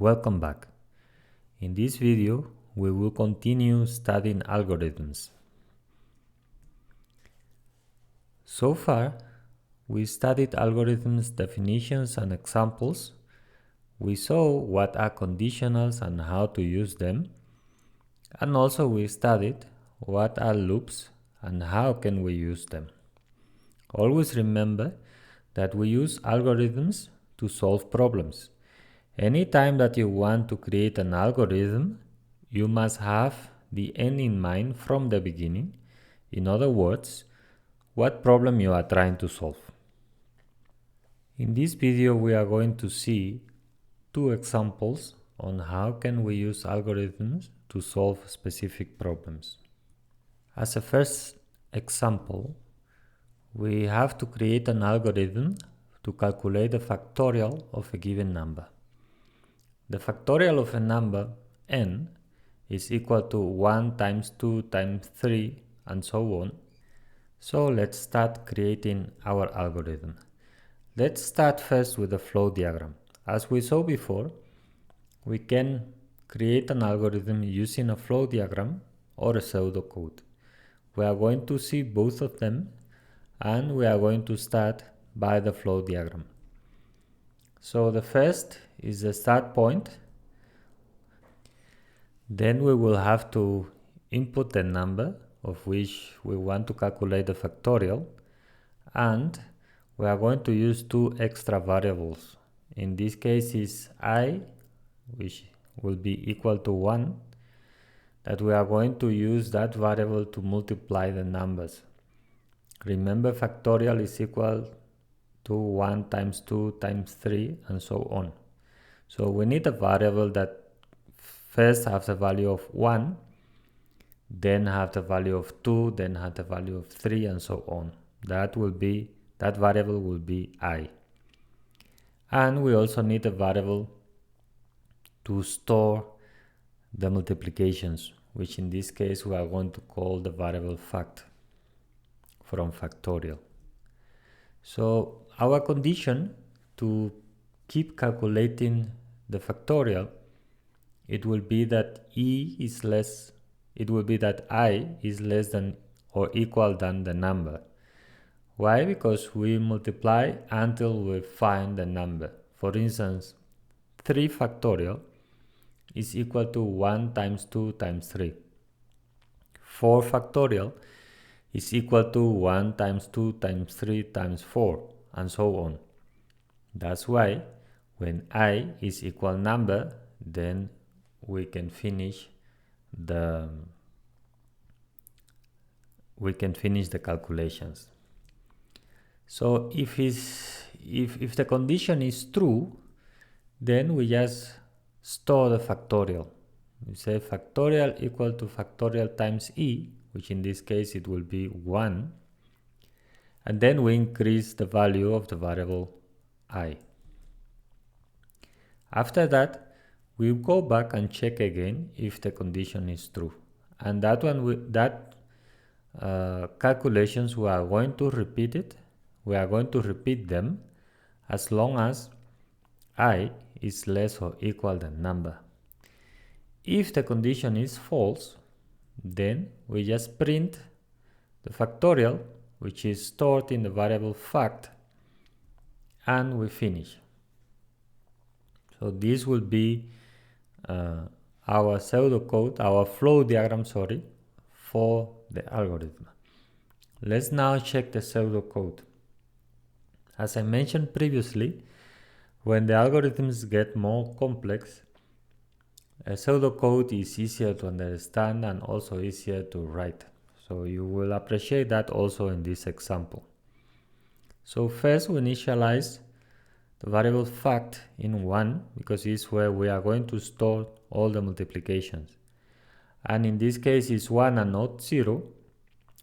Welcome back. In this video, we will continue studying algorithms. So far, we studied algorithms, definitions, and examples. We saw what are conditionals and how to use them. And also we studied what are loops and how can we use them. Always remember that we use algorithms to solve problems. Anytime that you want to create an algorithm, you must have the end in mind from the beginning. In other words, what problem you are trying to solve. In this video, we are going to see two examples on how can we use algorithms to solve specific problems. As a first example, we have to create an algorithm to calculate the factorial of a given number. The factorial of a number n is equal to 1 times 2 times 3 and so on. So let's start creating our algorithm. Let's start first with the flow diagram. As we saw before, we can create an algorithm using a flow diagram or a pseudocode. We are going to see both of them, and we are going to start by the flow diagram. So the first is the start point. Then we will have to input the number of which we want to calculate the factorial, and we are going to use two extra variables. In this case is I, which will be equal to 1, that we are going to use that variable to multiply the numbers. Remember, factorial is equal to 1 times 2 times 3 and so on. So we need a variable that first have the value of 1, then have the value of 2, then have the value of 3 and so on. That variable will be I. And we also need a variable to store the multiplications, which in this case we are going to call the variable fact from factorial. So our condition to keep calculating the factorial, it will be that I is less than or equal than the number. Why? Because we multiply until we find the number. For instance, 3 factorial is equal to 1 times 2 times 3. 4 factorial is equal to 1 times 2 times 3 times 4 and so on. That's why when I is equal number, then we can finish the calculations. So if the condition is true, then we just store the factorial. We say factorial equal to factorial times e, which in this case it will be 1, and then we increase the value of the variable I. After that, we go back and check again if the condition is true, and calculations we are going to repeat it. We are going to repeat them as long as I is less or equal than number. If the condition is false, then we just print the factorial, which is stored in the variable fact, and we finish. So this will be our pseudocode, our flow diagram, for the algorithm. Let's now check the pseudocode. As I mentioned previously, when the algorithms get more complex, a pseudocode is easier to understand and also easier to write. So you will appreciate that also in this example. So first we initialize the variable fact in 1, because it's where we are going to store all the multiplications. And in this case it's 1 and not 0,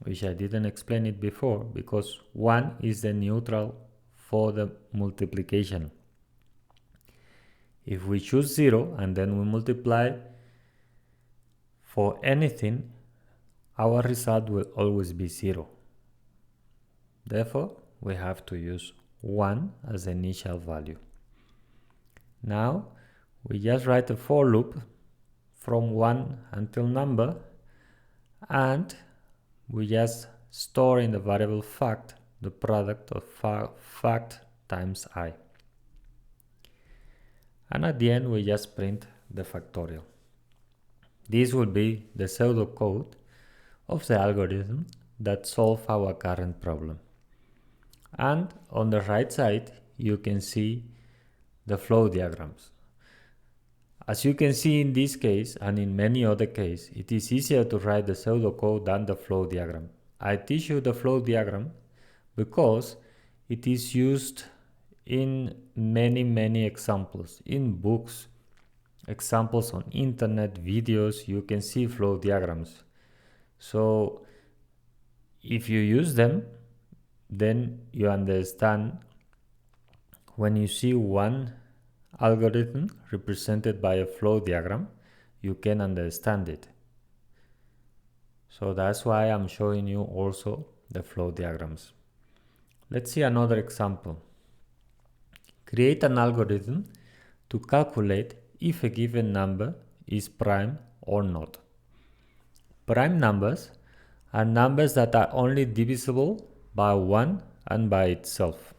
which I didn't explain it before, because 1 is the neutral for the multiplication. If we choose 0 and then we multiply for anything, our result will always be 0. Therefore, we have to use 1 as the initial value. Now We just write a for loop from 1 until number, and we just store in the variable fact the product of fact times I. And at the end we just print the factorial. This will be the pseudocode of the algorithm that solves our current problem. And on the right side you can see the flow diagrams. As you can see in this case and in many other cases, it is easier to write the pseudocode than the flow diagram. I teach you the flow diagram because it is used in many examples, in books, examples on internet, videos, you can see flow diagrams. So if you use them, then you understand when you see one algorithm represented by a flow diagram, you can understand it. So that's why I'm showing you also the flow diagrams. Let's see another example. Create an algorithm to calculate if a given number is prime or not. Prime numbers are numbers that are only divisible by 1 and by itself.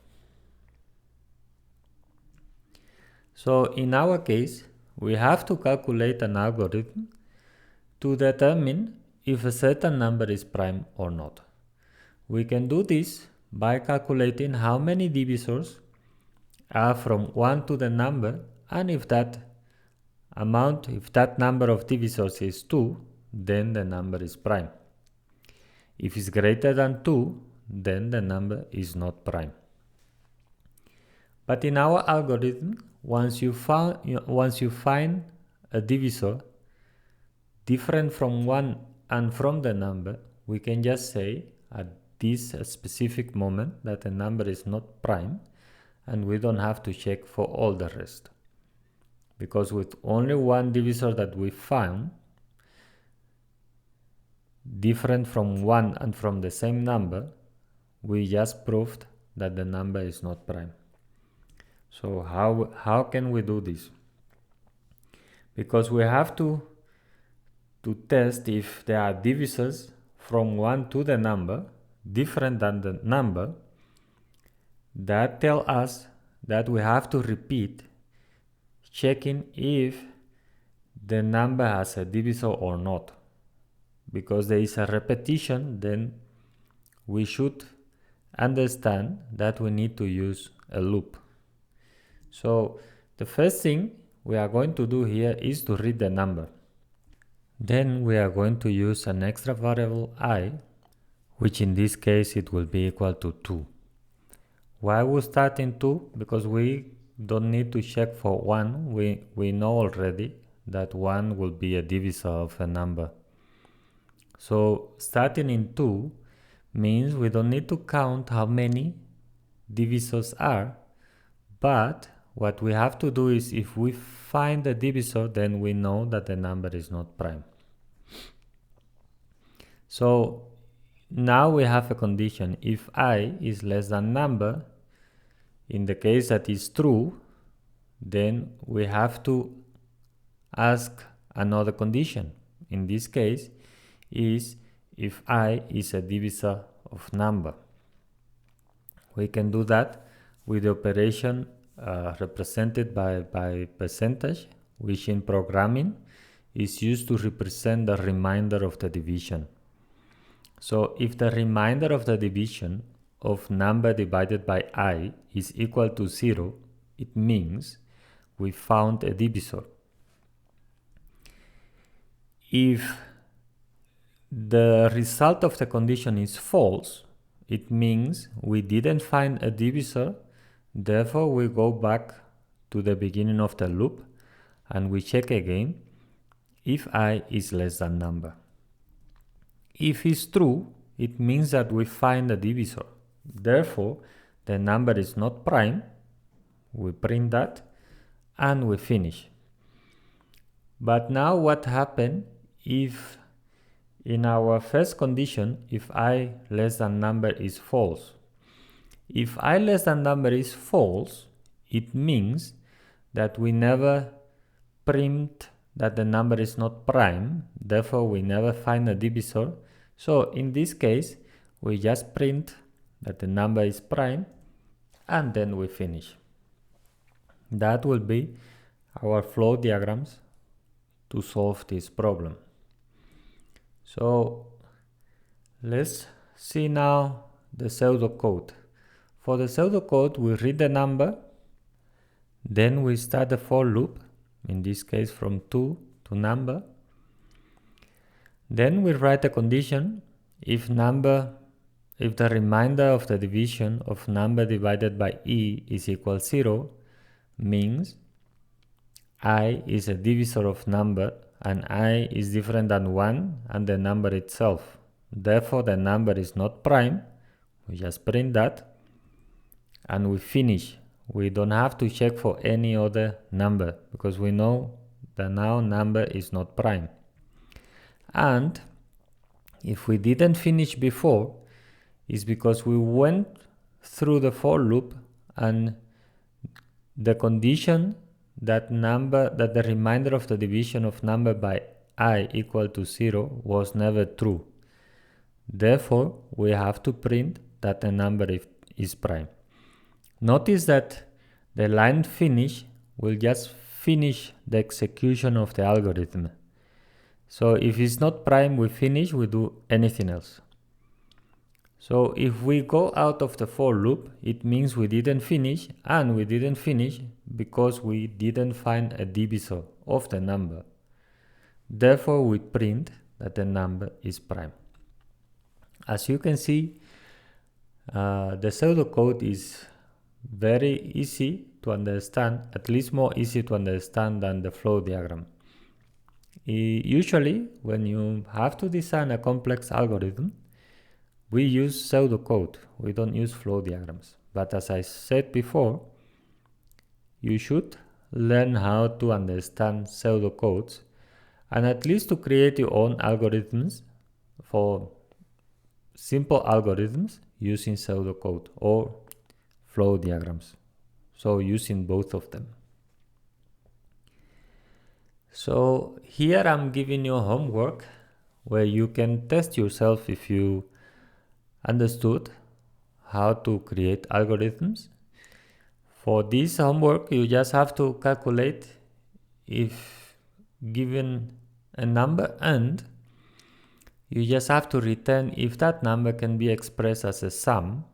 So in our case, we have to calculate an algorithm to determine if a certain number is prime or not. We can do this by calculating how many divisors are from 1 to the number, and if that number of divisors is 2, then the number is prime. If it's greater than 2, then the number is not prime. But in our algorithm, once you find a divisor different from 1 and from the number, we can just say at this specific moment that the number is not prime, and we don't have to check for all the rest. Because with only one divisor that we found, different from 1 and from the same number, we just proved that the number is not prime. So how can we do this? Because we have to test if there are divisors from 1 to the number different than the number. That tells us that we have to repeat checking if the number has a divisor or not. Because there is a repetition, then we should understand that we need to use a loop. So the first thing we are going to do here is to read the number. Then we are going to use an extra variable I, which in this case it will be equal to 2. Why we start in 2? Because we don't need to check for 1. We know already that 1 will be a divisor of a number. So starting in 2 means we don't need to count how many divisors are, but what we have to do is if we find the divisor, then we know that the number is not prime. So now we have a condition. If I is less than number, in the case that is true, then we have to ask another condition. In this case is if I is a divisor of number. We can do that with the operation represented by percentage, which in programming is used to represent the remainder of the division. So if the remainder of the division of number divided by I is equal to 0, it means we found a divisor. If the result of the condition is false, it means we didn't find a divisor. Therefore, we go back to the beginning of the loop and we check again if I is less than number. If it's true, it means that we find a divisor. Therefore, the number is not prime. We print that and we finish. But now what happens if in our first condition, if I less than number is false? If I less than number is false, it means that we never print that the number is not prime, therefore we never find a divisor. So in this case, we just print that the number is prime and then we finish. That will be our flow diagrams to solve this problem. So let's see now the pseudocode. For the pseudocode, we read the number, then we start the for loop, in this case from 2 to number. Then we write a condition if the remainder of the division of number divided by e is equal 0, means I is a divisor of number and I is different than 1 and the number itself. Therefore the number is not prime. We just print that and we finish. We don't have to check for any other number because we know that now number is not prime. And if we didn't finish before, it's because we went through the for loop and the condition that the remainder of the division of number by I equal to 0 was never true. Therefore, we have to print that the number is prime. Notice that the line finish will just finish the execution of the algorithm. So if it's not prime, we finish, we do anything else. So if we go out of the for loop, it means we didn't finish, and we didn't finish because we didn't find a divisor of the number. Therefore, we print that the number is prime. As you can see, the pseudocode is very easy to understand, at least more easy to understand than the flow diagram. Usually, when you have to design a complex algorithm, we use pseudocode. We don't use flow diagrams. But as I said before, you should learn how to understand pseudocodes and at least to create your own algorithms for simple algorithms using pseudocode or flow diagrams. So using both of them. So here I'm giving you homework where you can test yourself if you understood how to create algorithms. For this homework, you just have to calculate if given a number and you just have to return if that number can be expressed as a sum,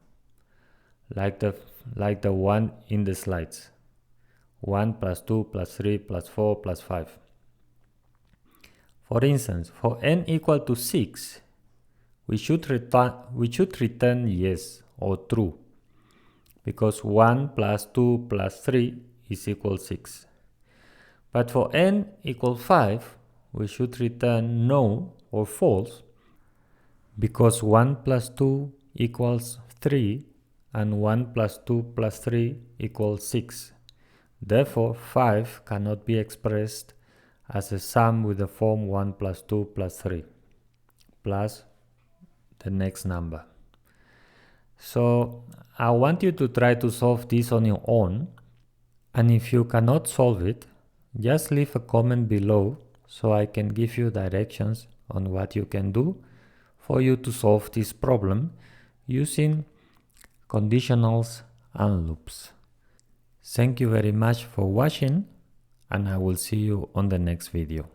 like the one in the slides. 1 plus 2 plus 3 plus 4 plus 5. For instance, for n equal to 6, we should return yes or true, because 1 plus 2 plus 3 is equal 6. But for n equal 5, we should return no or false, because 1 plus 2 equals 3 and 1 plus 2 plus 3 equals 6. Therefore, 5 cannot be expressed as a sum with the form 1 plus 2 plus 3 plus the next number. So I want you to try to solve this on your own, and if you cannot solve it, just leave a comment below so I can give you directions on what you can do for you to solve this problem using conditionals and loops. Thank you very much for watching, and I will see you on the next video.